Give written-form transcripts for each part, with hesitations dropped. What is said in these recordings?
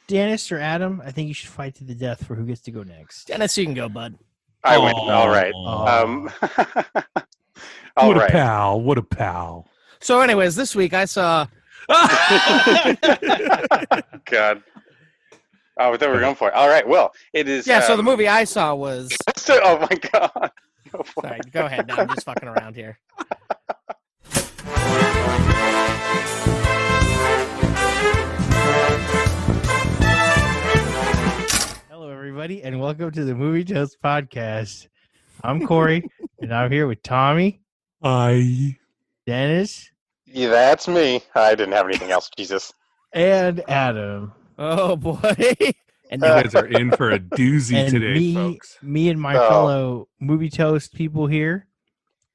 Dennis or Adam, I think you should fight to the death for who gets to go next. Dennis, you can go, bud. I win. All right. All What right. a pal. What a pal. So, anyways, this week I saw. God. Oh, I thought we were going for it. All right. Well, it is. Yeah. So the movie I saw was. Oh my God. Sorry. Go ahead. Now I'm just fucking around here. Hello, everybody, and welcome to the Movie Toast Podcast. I'm Cory, and I'm here with Tommy, Dennis, Yeah, that's me. I didn't have anything else. Jesus. and Adam. Oh boy. And You guys are in for a doozy And today, folks. me and my fellow Movie Toast people here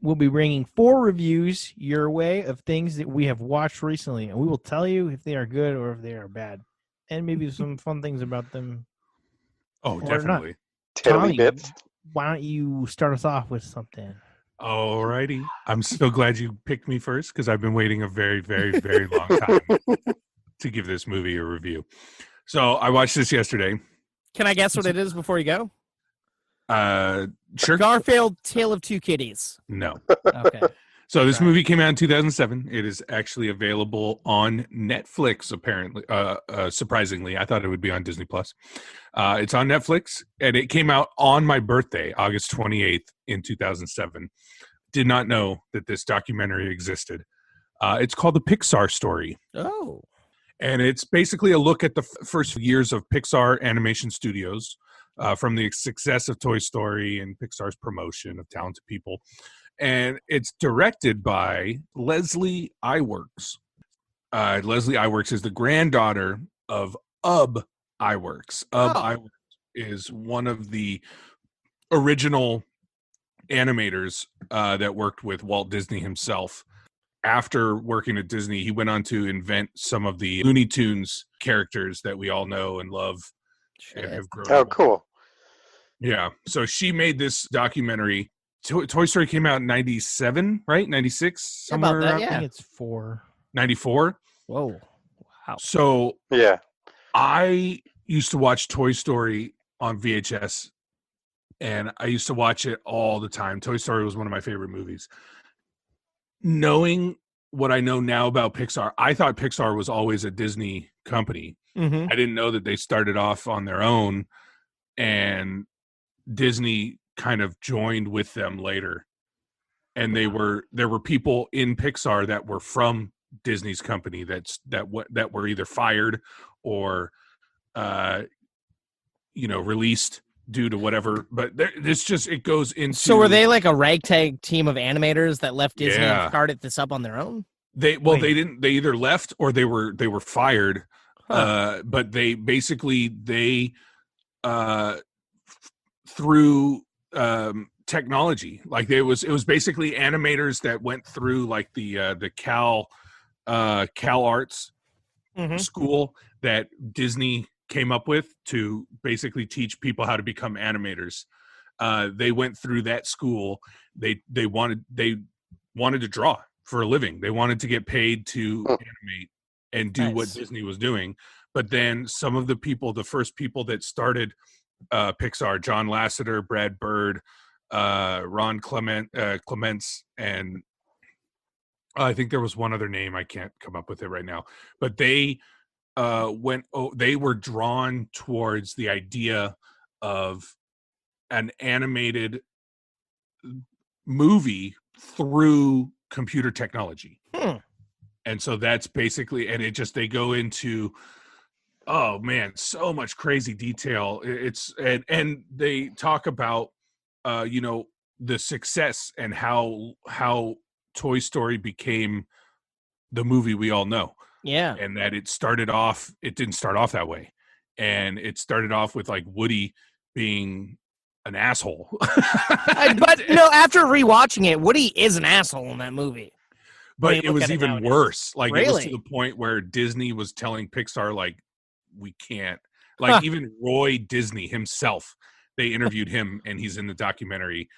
will be bringing 4 reviews your way of things that we have watched recently, and we will tell you if they are good or if they are bad, and maybe some fun things about them. Oh, Or not. definitely. Tiddly Tommy, bits. why don't you start us off with something? Alrighty. I'm so glad you picked me first because I've been waiting a very, very, very long time to give this movie a review. So I watched this yesterday. can I guess what it is before you go? Sure. Garfield, Tale of Two Kitties. No. Okay. So this Right. movie came out in 2007. It is actually available on Netflix, apparently. Surprisingly, I thought it would be on Disney Plus. It's on Netflix, and it came out on my birthday, August 28th in 2007. Did not know that this documentary existed. It's called The Pixar Story, Oh. and it's basically a look at the first years of Pixar Animation Studios, from the success of Toy Story and Pixar's promotion of talented people. And it's directed by Leslie Iwerks. Leslie Iwerks is the granddaughter of Ub Iwerks. Ub Iwerks is one of the original animators that worked with Walt Disney himself. After working at Disney, he went on to invent some of the Looney Tunes characters that we all know and love and have grown Oh, up with. cool. Yeah. So she made this documentary. Toy Story came out in 97, right? 96? About Somewhere that, around yeah. I think it's 4. 94. Whoa. Wow. So Yeah. I used to watch Toy Story on VHS, and I used to watch it all the time. Toy Story was one of my favorite movies. Knowing what I know now about Pixar, I thought Pixar was always a Disney company. Mm-hmm. I didn't know that they started off on their own, and Disney kind of joined with them later. And there were people in Pixar that were from Disney's company that were either fired or released due to whatever. But it goes into. So were they like a ragtag team of animators that left Disney Yeah. and started this up on their own? They either left or they were fired. Huh. But they basically through technology, like it was basically animators that went through like the Cal Arts Mm-hmm. school that Disney came up with to basically teach people how to become animators. They went through that school. They wanted to draw for a living. They wanted to get paid to animate and do what Nice. Disney was doing. But then some of the first people that started Pixar, John Lasseter, Brad Bird, Ron Clements, and I think there was one other name. I can't come up with it right now. But they they were drawn towards the idea of an animated movie through computer technology. And so that's basically, and they go into, oh man, so much crazy detail. And they talk about, the success and how Toy Story became the movie we all know. Yeah. And that it didn't start off that way. And it started off with like Woody being an asshole. But no, after rewatching it, Woody is an asshole in that movie. But when you it look was at it even nowadays. worse. Like it was to Really? the point where Disney was telling Pixar, like, we can't. Like even Roy Disney himself, they interviewed him and he's in the documentary.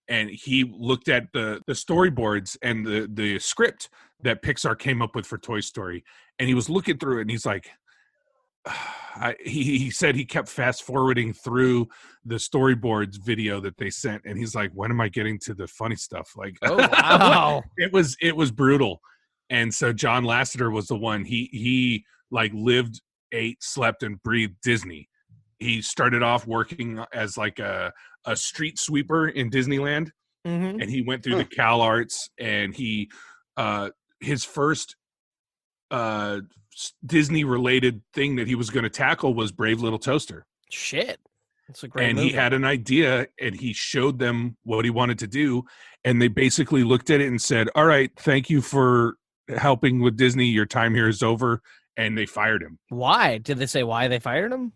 And he looked at the storyboards and the script that Pixar came up with for Toy Story. And he was looking through it and he's like, he said he kept fast forwarding through the storyboards video that they sent, and he's like, when am I getting to the funny stuff? Like, Oh wow. it was brutal. And so John Lasseter was the one. He like lived, ate, slept, and breathed Disney. He started off working as like a street sweeper in Disneyland, Mm-hmm. and he went through the Cal Arts, and he his first Disney related thing that he was going to tackle was Brave Little Toaster. Shit. That's a great And movie. he had an idea, and he showed them what he wanted to do, and they basically looked at it and said, all right, thank you for helping with Disney, your time here is over, and they fired him. Why? Did they say why they fired him?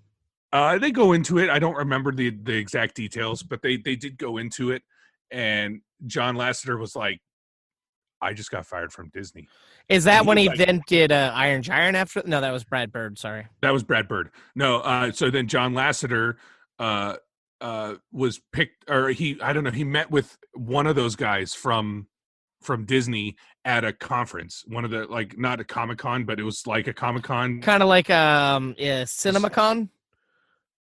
They go into it. I don't remember the exact details, but they did go into it. And John Lasseter was like, I just got fired from Disney. Is that And when he he was like- then did Iron Giant after? No, that was Brad Bird. Sorry. That was Brad Bird. No, so then John Lasseter was picked, or I don't know, he met with one of those guys from Disney at a conference, one of the, like, not a Comic-Con, but it was like a Comic-Con. Kind of like CinemaCon,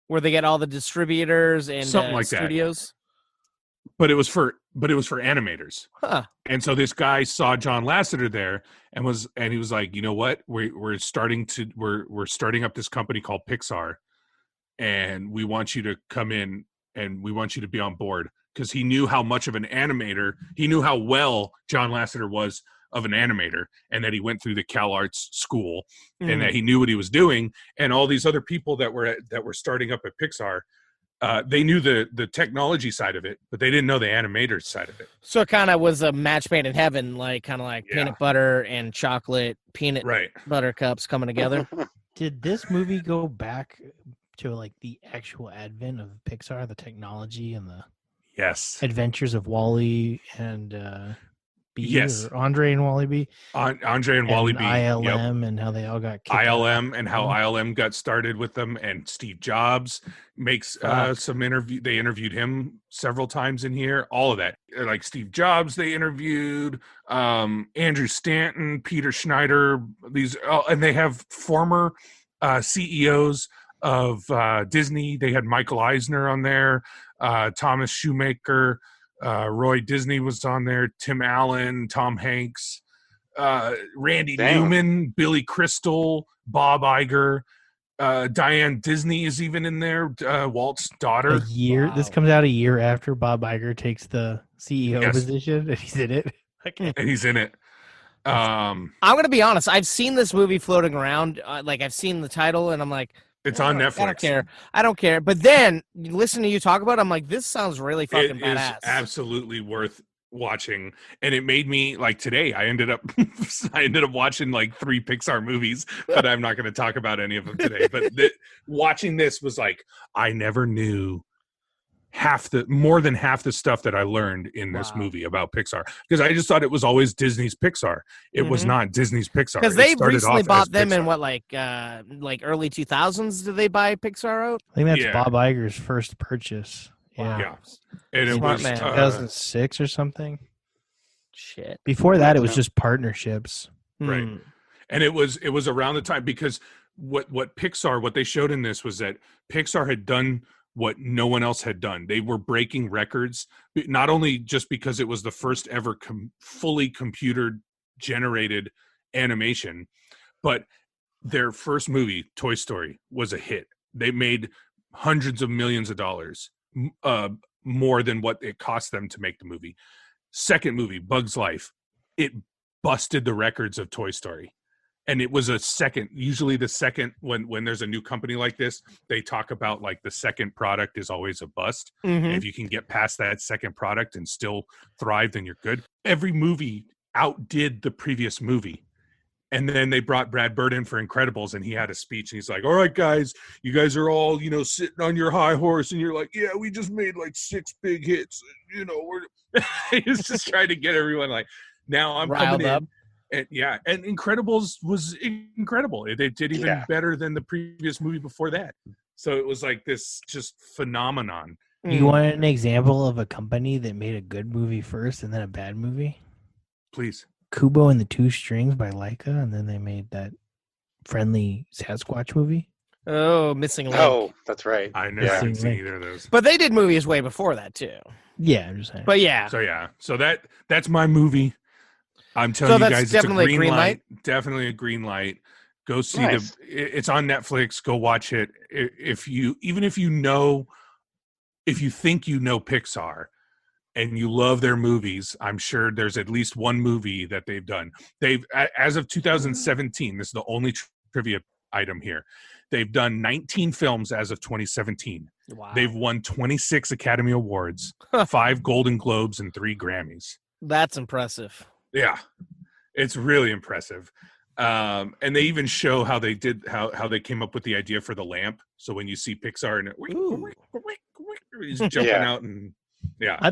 where they get all the distributors and Something like that. studios. But it was for animators. Huh. And so this guy saw John Lasseter there and he was like, you know what? We're starting up this company called Pixar, and we want you to come in and we want you to be on board. Because he knew how much of an animator, he knew how well John Lasseter was of an animator, and that he went through the Cal Arts school, and that he knew what he was doing. And all these other people that were starting up at Pixar, they knew the technology side of it, but they didn't know the animator side of it. So it kind of was a match made in heaven, like kind of like Yeah. peanut butter and chocolate, peanut Right. butter cups coming together. Did this movie go back to like the actual advent of Pixar, the technology and the Yes. adventures of Wally and B? Yes. Or Andre and Wally B? Andre and Wally B. ILM Yep. and how they all got kicked out. ILM and how ILM got started with them, and Steve Jobs makes some interview. They interviewed him several times in here. All of that, like Steve Jobs, they interviewed Andrew Stanton, Peter Schneider. And they have former CEOs of Disney. They had Michael Eisner on there, Thomas Shoemaker, Roy Disney was on there, Tim Allen, Tom Hanks, Randy Dang. Newman, Billy Crystal, Bob Iger, Diane Disney is even in there, Walt's daughter. This comes out a year after Bob Iger takes the CEO Yes. position, and he's in it. Okay. And he's in it. I'm gonna be honest. I've seen this movie floating around. Like I've seen the title, and I'm like, It's on "Oh, Netflix. I don't care. But then you listen to you talk about it, I'm like, this sounds really fucking It is badass. absolutely worth watching, and it made me, like, today I ended up watching like 3 Pixar movies, but I'm not going to talk about any of them today. But watching this was like, I never knew more than half the stuff that I learned in this Wow. movie about Pixar, because I just thought it was always Disney's Pixar. It was Mhm. not Disney's Pixar, Because It they started recently off as bought them in Pixar. what, like early 2000s? Did they buy Pixar out? I think that's Yeah. Bob Iger's first purchase. Yeah. Yeah. And it Smart was man. 2006 or something. Shit. Before that, it was Yeah. just partnerships. Right. Hmm. And it was around the time, because what they showed in this was that Pixar had done what no one else had done. They were breaking records, not only just because it was the first ever fully computer generated animation, but their first movie, Toy Story, was a hit. They made hundreds of millions of dollars, more than what it cost them to make the movie. Second movie, Bug's Life, it busted the records of Toy Story. And it was usually the second, when there's a new company like this, they talk about like the second product is always a bust. Mhm. And if you can get past that second product and still thrive, then you're good. Every movie outdid the previous movie. And then they brought Brad Bird in for Incredibles, and he had a speech, and he's like, all right, guys, you guys are all, sitting on your high horse, and you're like, yeah, we just made like 6 big hits. He's just trying to get everyone like, now I'm Riled coming up. in. And Incredibles was incredible. They did even better than the previous movie before that. So it was like this just phenomenon. You want an example of a company that made a good movie first and then a bad movie? Please. Kubo and the Two Strings by Leica, and then they made that friendly Sasquatch movie. Oh, Missing Link. Oh, that's right. I never Yeah. even seen Link. either of those. But they did movies way before that too. Yeah, I'm just saying. But yeah. So that's my movie. I'm telling you that's guys, it's definitely a green light. Definitely a green light. Go see Nice. it's on Netflix. Go watch it. If you think you know Pixar and you love their movies, I'm sure there's at least one movie that they've done. As of 2017, this is the only trivia item here. They've done 19 films as of 2017. Wow. They've won 26 Academy Awards, 5 Golden Globes, and 3 Grammys. That's impressive. Yeah, it's really impressive. And they even show how they came up with the idea for the lamp. So when you see Pixar and he's jumping out, and I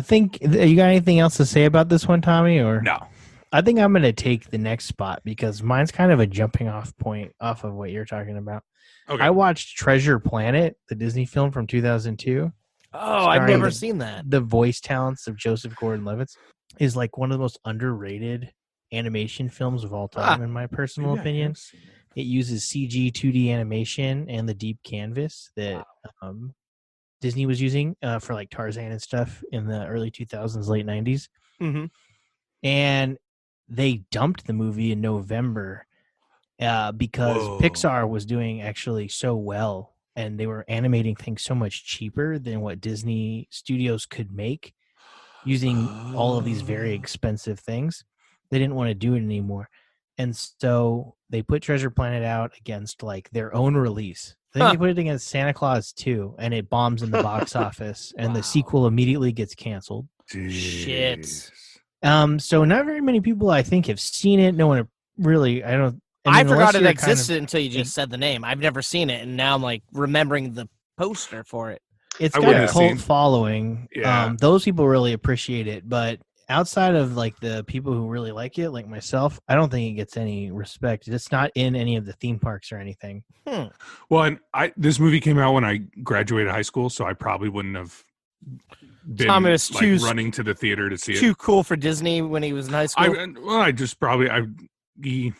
think you got anything else to say about this one, Tommy? Or no. I think I'm going to take the next spot because mine's kind of a jumping off point off of what you're talking about. Okay. I watched Treasure Planet, the Disney film from 2002. Oh, I've never starring seen that. The voice talents of Joseph Gordon-Levitt is like one of the most underrated animation films of all time, in my personal opinion. It uses CG 2D animation and the deep canvas that Disney was using for like Tarzan and stuff in the early 2000s, late 90s. Mm-hmm. And they dumped the movie in November because Pixar was doing actually so well, and they were animating things so much cheaper than what Disney Studios could make using all of these very expensive things. They didn't want to do it anymore. And so they put Treasure Planet out against like their own release. Then they put it against Santa Claus 2, and it bombs in the box office, and the sequel immediately gets canceled. Shit. So not very many people, I think, have seen it. No one really. I forgot it existed until you just said the name. I've never seen it, and now I'm like remembering the poster for it. It's got a cult following. Yeah. Those people really appreciate it, but outside of like the people who really like it, like myself, I don't think it gets any respect. It's not in any of the theme parks or anything. Well, and this movie came out when I graduated high school, so I probably wouldn't have been Thomas like, running to the theater to see it. Too cool for Disney when he was in high school. You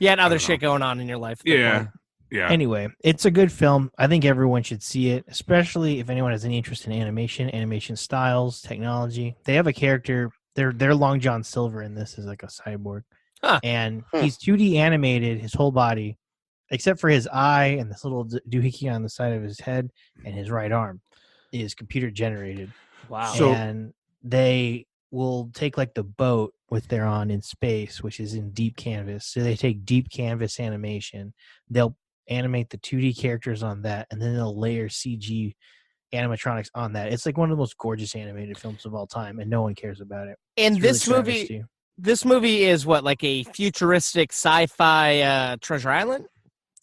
had other shit going on in your life. Yeah. Anyway, it's a good film. I think everyone should see it, especially if anyone has any interest in animation styles, technology. They have a character. They're Long John Silver in this is like a cyborg, and he's 2D animated. His whole body, except for his eye and this little doohickey on the side of his head and his right arm, is computer generated. Wow! And they will take like the boat what they're on in space, which is in deep canvas. So they take deep canvas animation. They'll animate the 2D characters on that, and then they'll layer CG animatronics on that. It's like one of the most gorgeous animated films of all time, and no one cares about it. And this movie is what, like a futuristic sci-fi Treasure Island?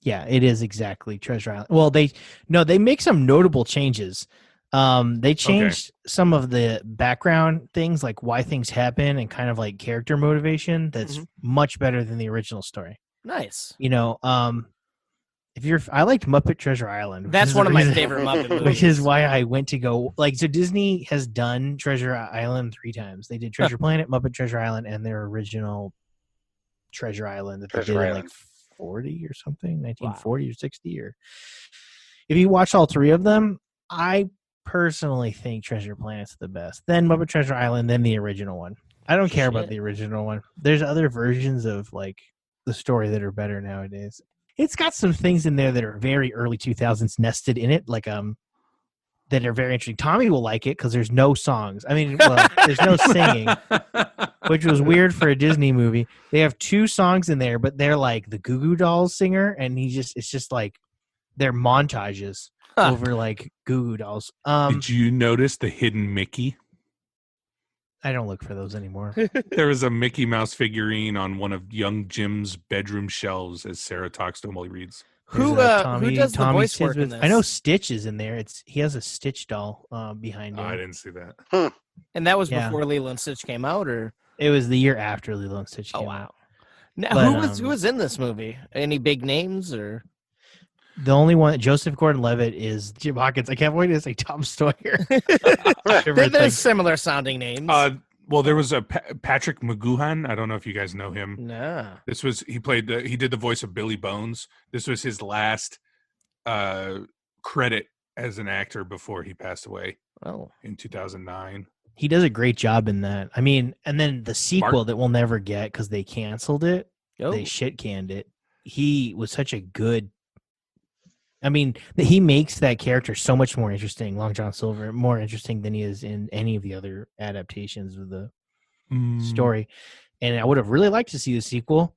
Yeah, it is exactly Treasure Island. Well, they make some notable changes. They changed some of the background things, like why things happen and kind of like character motivation. That's much better than the original story. Nice. I liked Muppet Treasure Island. That's one of my favorite Muppet movies. Which is why I went to go. So Disney has done Treasure Island 3 times. They did Treasure Planet, Muppet Treasure Island, and their original Treasure Island that they did in like 40 or something, 1940 or 60. Or if you watch all 3 of them, I personally think Treasure Planet's the best. Then Muppet Treasure Island, then the original one. I don't care about the original one. There's other versions of like the story that are better nowadays. It's got some things in there that are very early 2000s nested in it, like that are very interesting. Tommy will like it because there's no songs. I mean, there's no singing, which was weird for a Disney movie. They have 2 songs in there, but they're like the Goo Goo Dolls singer, and it's just like they're montages over like Goo Goo Dolls. Did you notice the hidden Mickey? I don't look for those anymore. There was a Mickey Mouse figurine on one of young Jim's bedroom shelves as Sarah talks to him while he reads. Who does the voice work in this? I know Stitch is in there. He has a Stitch doll behind him. I didn't see that. And that was before Lilo and Stitch came out, or it was the year after Lilo and Stitch came out. Now, who was in this movie? Any big names or? The only one, Joseph Gordon-Levitt, is Jim Hawkins. I can't wait to say Tom Sawyer. There's similar sounding names. Well, there was a Patrick McGoohan. I don't know if you guys know him. No. He did the voice of Billy Bones. This was his last credit as an actor before he passed away Oh, in 2009. He does a great job in that. I mean, and then the sequel that we'll never get because they canceled it. They shit canned it. He was such a good. I mean, he makes that character so much more interesting, Long John Silver, more interesting than he is in any of the other adaptations of the story. And I would have really liked to see the sequel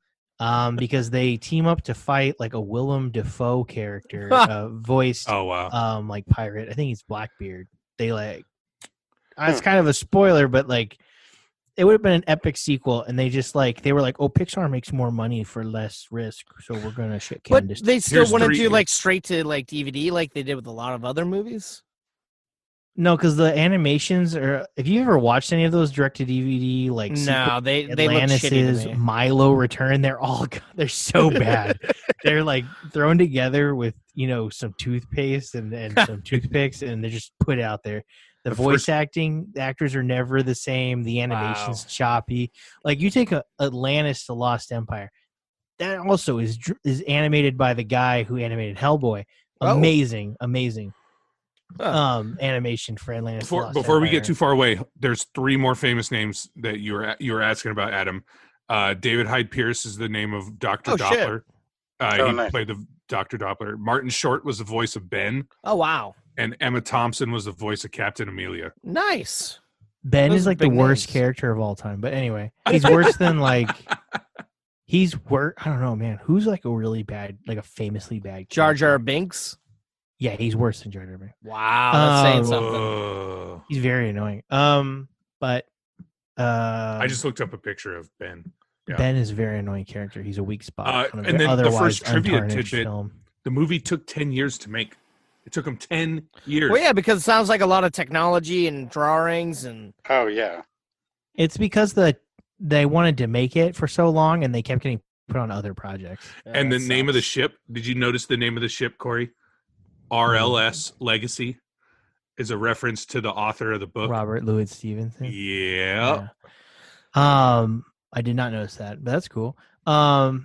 because they team up to fight like a Willem Dafoe character voiced like pirate. I think he's Blackbeard. They like it's kind of a spoiler, but like it would have been an epic sequel, and they just like they were like, "Oh, Pixar makes more money for less risk, so we're gonna shit can but this." they still want to do like straight to like DVD, like they did with a lot of other movies. No, because the animations are. If you ever watched any of those direct to DVD, like no, they look Atlantis's shitty to me. Milo Return, they're so bad. They're like thrown together with some toothpaste and some toothpicks, and they're just put out there. The voice acting, the actors are never the same. The animation's choppy. Like you take Atlantis: The Lost Empire, that also is animated by the guy who animated Hellboy. Amazing. Animation for Atlantis. Before we get too far away, there's 3 more famous names that you were asking about, Adam. David Hyde Pierce is the name of Dr. Doppler. He played the Dr. Doppler. Martin Short was the voice of Ben. Oh wow! And Emma Thompson was the voice of Captain Amelia. Nice. Ben is like the worst character of all time, but anyway, he's worse than like I don't know, man. Who's like a really bad, like a famously bad? Jar Jar Binks. Yeah, he's worse than Jar Jar Binks. Wow, that's saying something. He's very annoying. But I just looked up a picture of Ben. Yeah. Ben is a very annoying character. He's a weak spot. And then the first trivia tidbit: the movie took 10 years to make. It took them 10 years. Well, yeah, because it sounds like a lot of technology and drawings and. Oh yeah. It's because they wanted to make it for so long, and they kept getting put on other projects. And the name of the ship. Did you notice the name of the ship, Corey? RLS Legacy is a reference to the author of the book, Robert Louis Stevenson. Yeah. I did not notice that, but that's cool. But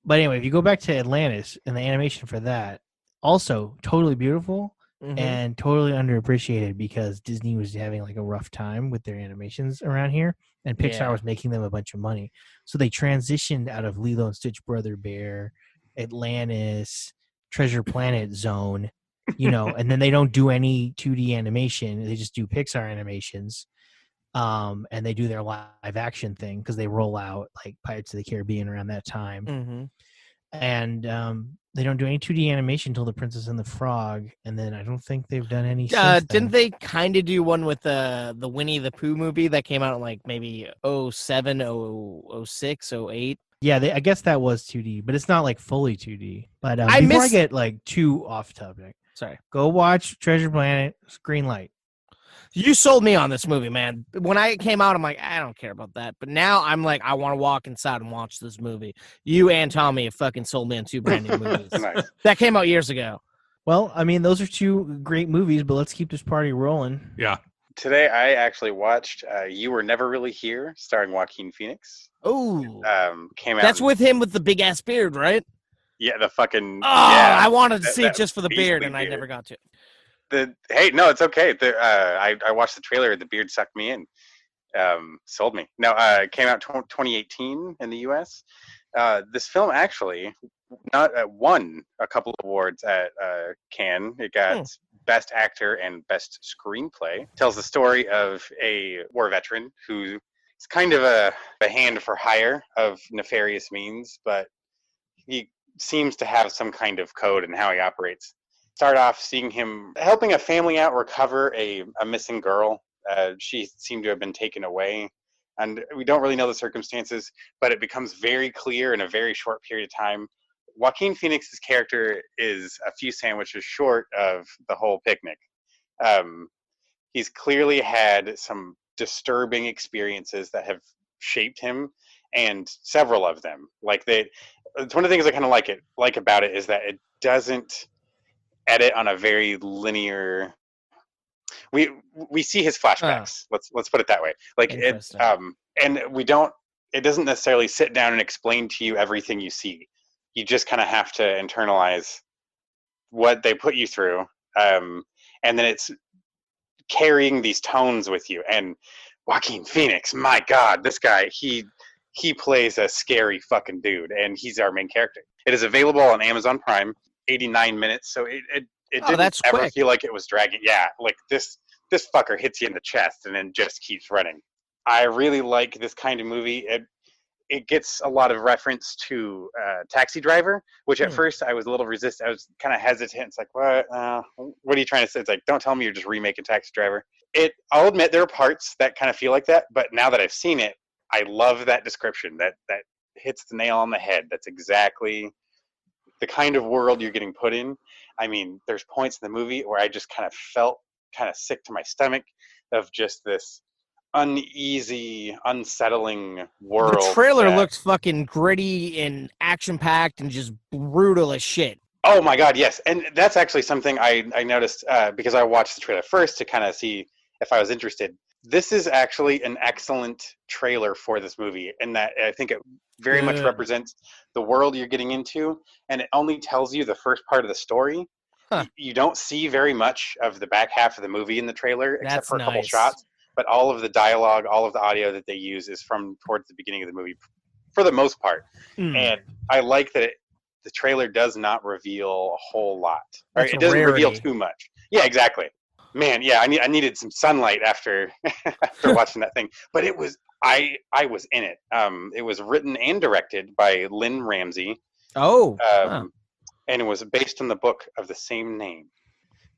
anyway, if you go back to Atlantis and the animation for that, also totally beautiful and totally underappreciated because Disney was having like a rough time with their animations around here, and Pixar was making them a bunch of money. So they transitioned out of Lilo and Stitch Brother Bear, Atlantis, Treasure Planet Zone, and then they don't do any 2D animation. They just do Pixar animations. And they do their live action thing because they roll out like Pirates of the Caribbean around that time. And they don't do any 2D animation until The Princess and the Frog, and then I don't think they've done any since didn't they kind of do one with the Winnie the Pooh movie that came out in like maybe 07, 06, 08? Yeah, I guess that was 2D, but it's not like fully 2D. But before I get like too off topic, go watch Treasure Planet, Green Light. You sold me on this movie, man. When I came out, I'm like, I don't care about that. But now I'm like, I want to walk inside and watch this movie. You and Tommy have fucking sold me on 2 brand new movies. Nice. That came out years ago. Well, I mean, those are 2 great movies, but let's keep this party rolling. Yeah. Today I actually watched You Were Never Really Here, starring Joaquin Phoenix. Oh. Came out. That's with him with the big ass beard, right? Yeah, the fucking. Oh, yeah, I wanted to see it just for the beard, and I never got to. Hey, no, it's okay. I watched the trailer. The beard sucked me in. Sold me. No, it came out 2018 in the U.S. This film actually won a couple of awards at Cannes. It got Best Actor and Best Screenplay. Tells the story of a war veteran who is kind of a hand for hire of nefarious means, but he seems to have some kind of code in how he operates. Start off seeing him helping a family out recover a missing girl. She seemed to have been taken away, and we don't really know the circumstances, but it becomes very clear in a very short period of time. Joaquin Phoenix's character is a few sandwiches short of the whole picnic. He's clearly had some disturbing experiences that have shaped him, and several of them. It's one of the things I kind of like about it is that it doesn't edit on a very linear. We see his flashbacks. Let's put it that way. Like it, and we don't. It doesn't necessarily sit down and explain to you everything you see. You just kind of have to internalize what they put you through, and then it's carrying these tones with you. And Joaquin Phoenix, my God, this guy, he plays a scary fucking dude, and he's our main character. It is available on Amazon Prime, 89 minutes, so it didn't that's ever quick. feel like it was dragging. Yeah, like this fucker hits you in the chest and then just keeps running. I really like this kind of movie. It gets a lot of reference to Taxi Driver, which at first I was a little resistant. I was kind of hesitant. It's like, what are you trying to say? It's like, don't tell me you're just remaking Taxi Driver. I'll admit there are parts that kind of feel like that, but now that I've seen it, I love that description. That hits the nail on the head. That's exactly the kind of world you're getting put in. I mean, there's points in the movie where I just kind of felt kind of sick to my stomach of just this uneasy, unsettling world. The trailer looked fucking gritty and action-packed and just brutal as shit. Oh my God, yes. And that's actually something I noticed because I watched the trailer first to kind of see if I was interested. This is actually an excellent trailer for this movie, in that I think it very much represents the world you're getting into, and it only tells you the first part of the story. Huh. You don't see very much of the back half of the movie in the trailer, except for a couple shots. But all of the dialogue, all of the audio that they use is from towards the beginning of the movie, for the most part. And I like that the trailer does not reveal a whole lot. Or it doesn't reveal too much. Yeah, exactly. Man, yeah, I needed some sunlight after after watching that thing. But it was I was in it. It was written and directed by Lynn Ramsey. And it was based on the book of the same name.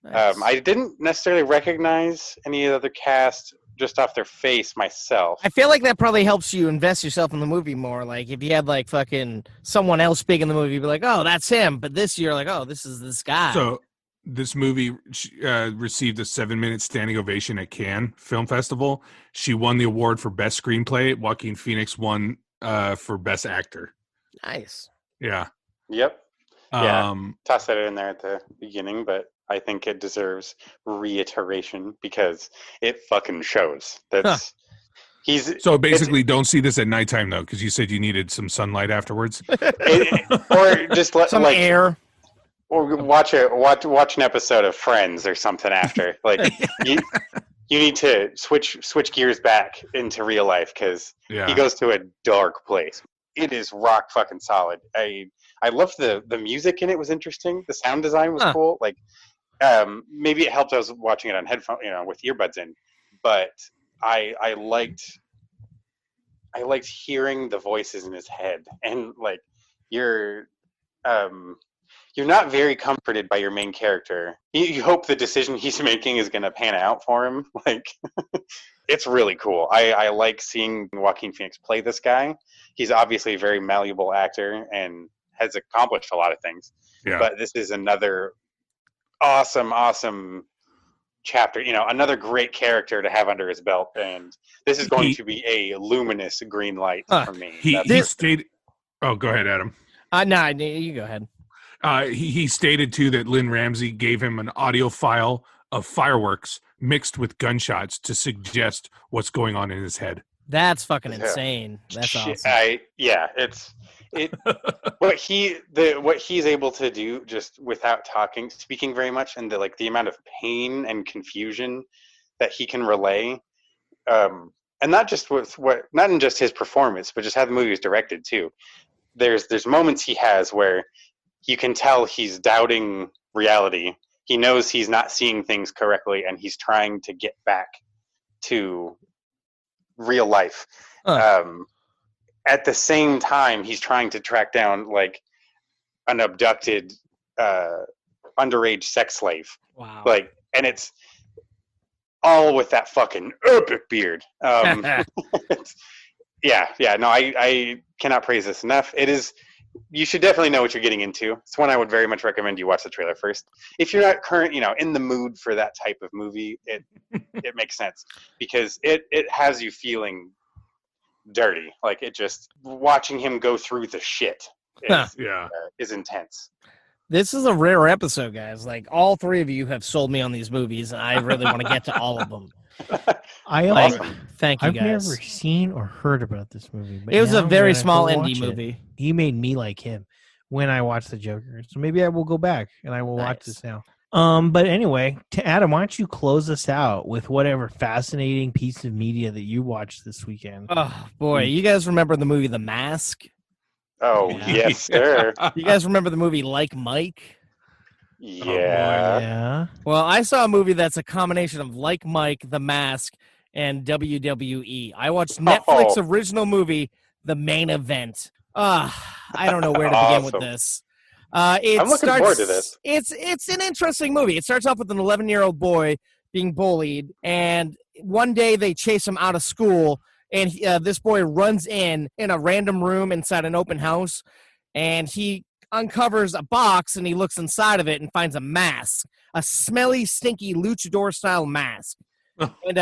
Nice. I didn't necessarily recognize any other cast just off their face myself. I feel like that probably helps you invest yourself in the movie more. Like if you had like fucking someone else big in the movie, you'd be like, oh, that's him. But this year, like, oh, this is this guy. So this movie received a 7-minute standing ovation at Cannes Film Festival. She won the award for Best Screenplay. Joaquin Phoenix won for Best Actor. Nice. Yeah. Yep. Yeah. Toss that in there at the beginning, but I think it deserves reiteration because it fucking shows. That's So basically, don't see this at nighttime though, because you said you needed some sunlight afterwards, or just let some air, or watch an episode of Friends or something after. Like you need to switch gears back into real life because he goes to a dark place. It is rock fucking solid. I loved the music in it was interesting. The sound design was cool. Like. Maybe it helped I was watching it on headphone, with earbuds in, but I liked hearing the voices in his head, and like you're not very comforted by your main character. You hope the decision he's making is going to pan out for him. Like it's really cool. I like seeing Joaquin Phoenix play this guy. He's obviously a very malleable actor and has accomplished a lot of things. Yeah. But this is another awesome chapter, another great character to have under his belt, and this is going to be a luminous green light for me. He stated, oh, go ahead, Adam. No, you go ahead. He stated too that Lynn Ramsey gave him an audio file of fireworks mixed with gunshots to suggest what's going on in his head. That's fucking insane. That's awesome. What he's able to do just without speaking very much, and the amount of pain and confusion that he can relay, and not just not in just his performance, but just how the movie is directed too. There's moments he has where you can tell he's doubting reality. He knows he's not seeing things correctly, and he's trying to get back to real life. At the same time, he's trying to track down like an abducted underage sex slave. Wow! And it's all with that fucking epic beard. No, I cannot praise this enough. It is. You should definitely know what you're getting into. It's one I would very much recommend you watch the trailer first. If you're not in the mood for that type of movie, it makes sense because it has you feeling dirty. Like it just watching him go through the shit is intense. This is a rare episode, guys. Like all three of you have sold me on these movies, and I really want to get to all of them. Thank you, I've guys. never seen or heard about this movie. But it was a very gonna small indie movie. He made me like him. when I watch the Joker. So maybe I will go back and I will watch Nice. this now. But anyway, Adam, why don't you close us out with whatever fascinating piece of media that you watched this weekend? Oh boy, you guys remember the movie The Mask? Oh, Yeah. yes, sir. You guys remember the movie Like Mike? Yeah. Yeah. Well, I saw a movie that's a combination of Like Mike, The Mask, and WWE. I watched Netflix original movie, The Main Event. I don't know where to begin with Awesome. this. I'm looking forward to this. It's an interesting movie. It starts off with an 11-year-old boy being bullied, and one day they chase him out of school, and this boy runs in a random room inside an open house, and he uncovers a box, and he looks inside of it and finds a mask, a smelly, stinky luchador-style mask. And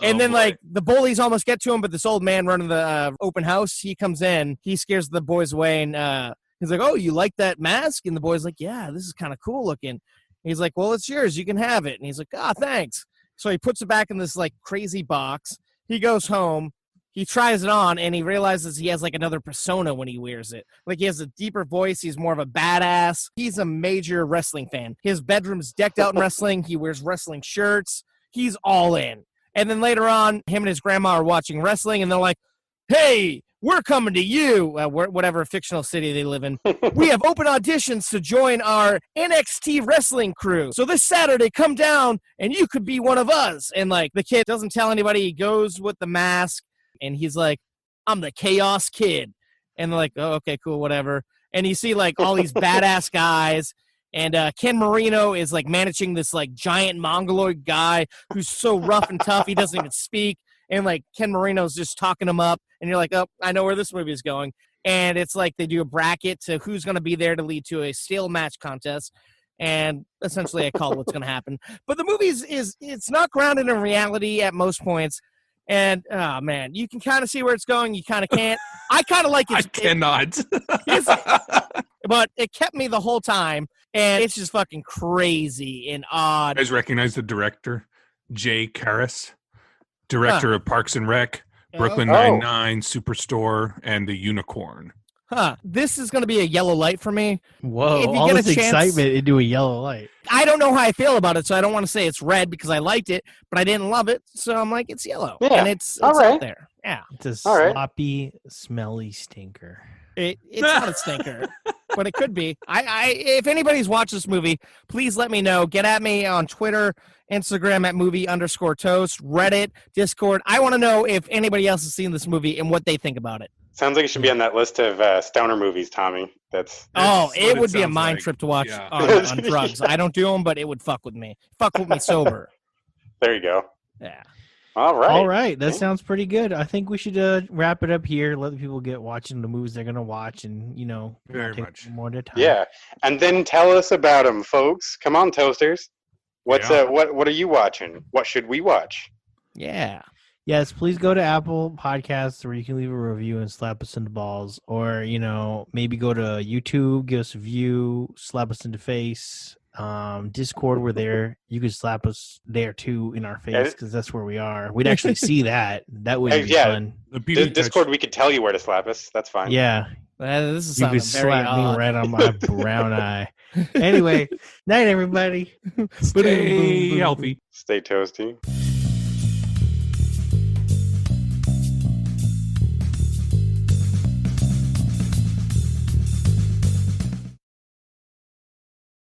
and then, boy. like, the bullies almost get to him, but this old man running the open house, he comes in, he scares the boys away, and he's like, "Oh, you like that mask?" And the boy's like, "Yeah, this is kind of cool looking." And he's like, "Well, it's yours. You can have it." And he's like, "Ah, thanks." So he puts it back in this, like, crazy box. He goes home. He tries it on, and he realizes he has, like, another persona when he wears it. Like, he has a deeper voice. He's more of a badass. He's a major wrestling fan. His bedroom's decked out in wrestling. He wears wrestling shirts. He's all in. And then later on, him and his grandma are watching wrestling, and they're like, "Hey, we're coming to you," whatever fictional city they live in. "We have open auditions to join our NXT wrestling crew. So this Saturday, come down, and you could be one of us." And, like, the kid doesn't tell anybody. He goes with the mask, and he's like, "I'm the Chaos Kid." And they're like, "Oh, okay, cool, whatever." And you see, like, all these badass guys. And Ken Marino is, like, managing this, like, giant mongoloid guy who's so rough and tough he doesn't even speak. And, like, Ken Marino's just talking him up. And you're like, "Oh, I know where this movie is going." And it's like they do a bracket to who's going to be there to lead to a steel match contest. And essentially I call what's going to happen. But the movie it's not grounded in reality at most points. And, oh, man, you can kind of see where it's going. You kind of can't. I kind of like it. I cannot. But it kept me the whole time. And it's just fucking crazy and odd. You guys recognize the director, Jay Karras, director of Parks and Rec, Brooklyn Nine-Nine, Superstore, and The Unicorn. This is going to be a yellow light for me. Whoa, If you all get a this chance- excitement into a yellow light. I don't know how I feel about it, so I don't want to say it's red because I liked it, but I didn't love it, so I'm like, it's yellow. Yeah, And it's all out right. there. Yeah. It's a All right. sloppy, smelly stinker. It's not a stinker, but it could be. If anybody's watched this movie, please let me know. Get at me on Twitter, Instagram at movie_toast, Reddit, Discord. I want to know if anybody else has seen this movie and what they think about it. Sounds like it should be on that list of stoner movies, Tommy. That's Oh, what it would be a sounds mind like. trip to watch Yeah. on drugs. I don't do them, but it would fuck with me. Fuck with me sober. there you go. Yeah. All right. All right, that sounds pretty good. I think we should wrap it up here. Let the people get watching the movies they're gonna watch, and Very take much. more of their time. Yeah, and then tell us about them, folks. Come on, toasters. What's Yeah. what are you watching? What should we watch? Yeah. Yes, please go to Apple Podcasts where you can leave a review and slap us in the balls, or maybe go to YouTube, give us a view, slap us in the face. Discord, we're there. You could slap us there too in our face because that's where we are. We'd actually see that. That would be yeah. fun. The PD Discord, we could tell you where to slap us. That's fine. Yeah, This is you sounding could very slap odd. me right on my brown eye. Anyway, night everybody. Stay healthy. Stay toasty.